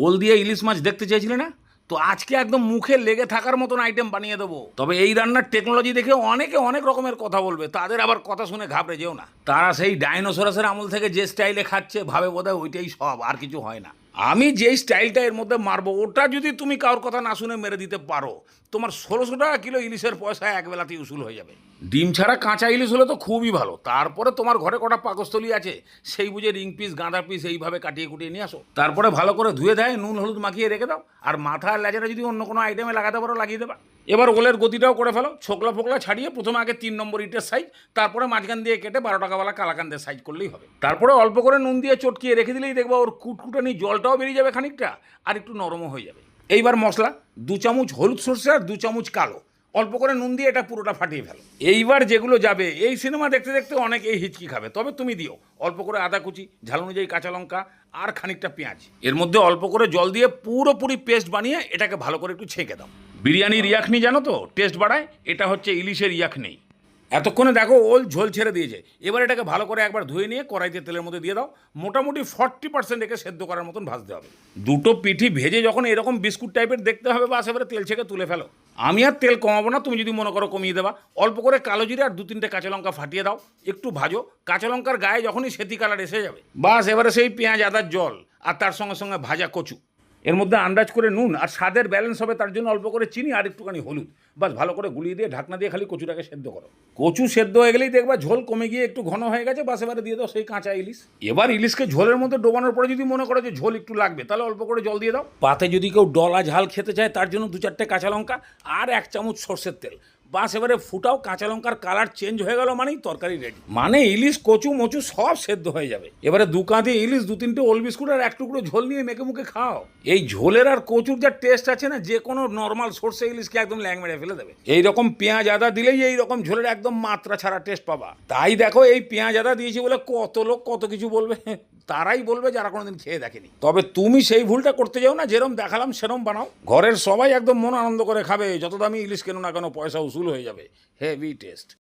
ওল দিয়ে ইলিশ মাছ দেখতে চেয়েছিলে না? তো আজকে একদম মুখে লেগে থাকার মতন আইটেম বানিয়ে দেবো। তবে এই রান্নার টেকনোলজি দেখে অনেকে অনেক রকমের কথা বলবে, তাদের আবার কথা শুনে ঘাবড়ে যেও না। তারা সেই ডাইনোসরাসের আমল থেকে যে স্টাইলে খাচ্ছে ভাবে বোধহয় ওইটাই সব, আর কিছু হয় না। আমি যেই স্টাইলটা এর মধ্যে মারবো ওটা যদি তুমি কারোর কথা না শুনে মেরে দিতে পারো, তোমার 1600 টাকা কিলো ইলিশের পয়সা একবেলাতেই উসুল হয়ে যাবে। ডিম ছাড়া কাঁচা ইলিশ হলে তো খুবই ভালো। তারপরে তোমার ঘরে কটা পাকস্থলী আছে সেই বুঝে রিং পিস গাঁদা পিস এইভাবে কাটিয়ে কুটিয়ে নিয়ে আসো। তারপরে ভালো করে ধুয়ে দেয়, নুন হলুদ মাখিয়ে রেখে দাও। আর মাথা আর লেজাটা যদি অন্য কোনো আইটেমে লাগাতে পারো লাগিয়ে দেবা। এবার ওলের গতিটাও করে ফেলো, ছোকলা ফোকলা ছাড়িয়ে প্রথমে আগে 3 নম্বর ইটের সাইজ, তারপরে মাঝখান দিয়ে কেটে 12 টাকাওয়ালা কালাকান্দের সাইজ করলেই হবে। তারপরে অল্প করে নুন দিয়ে চটকিয়ে রেখে দিলেই দেখবা ওর কুটকুটানি জলটাও বেরিয়ে যাবে খানিকটা, আর একটু নরমও হয়ে যাবে। এইবার মশলা 2 চামচ হলুদ সর্ষে আর 2 চামচ কালো, অল্প করে নুন দিয়ে এটা পুরোটা ফাটিয়ে ফেলো। এইবার যেগুলো যাবে, এই সিনেমা দেখতে দেখতে অনেকেই হিচকি খাবে, তবে তুমি দিও অল্প করে আদা কুচি, ঝাল অনুযায়ী কাঁচা লঙ্কা আর খানিকটা পেঁয়াজ। এর মধ্যে অল্প করে জল দিয়ে পুরোপুরি পেস্ট বানিয়ে এটাকে ভালো করে একটু ছেঁকে দাও। বিরিয়ানির ইয়াখনি জানো তো টেস্ট বাড়ায়, এটা হচ্ছে ইলিশের ইয়াখনি। এতক্ষণে দেখো ওল ঝোল ছেড়ে দিয়েছে। এবার এটাকে ভালো করে একবার ধুয়ে নিয়ে কড়াইতে তেলের মধ্যে দিয়ে দাও। মোটামুটি 40% একে সেদ্ধ করার মতন ভাজতে হবে। দুটো পিঠি ভেজে যখন এরকম বিস্কুট টাইপের দেখতে হবে, বাস এবারে তেল ছেঁকে তুলে ফেলো। আমি আর তেল কমাবো না, তুমি যদি মনে করো কমিয়ে দেবা। অল্প করে কালো জিরে আর 2-3টে কাঁচা লঙ্কা ফাটিয়ে দাও, একটু ভাজো। কাঁচা লঙ্কার গায়ে যখনই সেতি কালার এসে যাবে, বাস এবারে সেই পেঁয়াজ আদার জল আর তার সঙ্গে সঙ্গে ভাজা কচু। এর মধ্যে আন্দাজ করে নুন, আর স্বাদের ব্যালেন্স হবে তার জন্য অল্প করে চিনি আর একটুখানি হলুদ। বাস ভালো করে গুলিয়ে দিয়ে ঢাকনা দিয়ে খালি কচুটাকে সেদ্ধ করো। কচু সেদ্ধ হয়ে গেলেই দেখবা ঝোল কমে গিয়ে একটু ঘন হয়ে গেছে, বাস এবারে দিয়ে দাও সেই কাঁচা ইলিশ। এবার ইলিশকে ঝোলের মধ্যে ডোবানোর পরে যদি মনে করো যে ঝোল একটু লাগবে, তাহলে অল্প করে জল দিয়ে দাও। পাতে যদি কেউ ডলা ঝাল খেতে চায় তার জন্য 2-4টে কাঁচা লঙ্কা আর 1 চামচ সর্ষের তেল। বাস এবারে ফুটাও, কাঁচা লঙ্কার কালার চেঞ্জ হয়ে গেল মানেই তরকারি রেডি। মানে ইলিশ কচু মচু সব সেদ্ধ হয়ে যাবে। এবারে 2 কাঁধে ইলিশ, 2-3টে ওল বিস্কুট আর 1 টুকরো ঝোল নিয়ে মেখে মুখে খাও। এই ঝোলের আর কচুর যা টেস্ট আছে না, যে কোনো নর্মাল সর্ষে ইলিশকে একদম ল্যাং মেরে ফেলে দেবে। এই রকম পেঁয়াজ আদা দিলেই এই রকম ঝোলের একদম মাত্রা ছাড়া টেস্ট পাবা। তাই দেখো এই পেঁয়াজ আদা দিয়েছি বলে কত লোক কত কিছু বলবে, তারাই বলবে যারা কোনোদিন খেয়ে দেখেনি। তবে তুমি সেই ভুলটা করতে যাও না, যেরকম দেখালাম সেরকম বানাও। ঘরের সবাই একদম মন আনন্দ করে খাবে। যত দামি ইলিশ কেন না কেন পয়সা উসুল হয়ে যাবে। Heavy taste.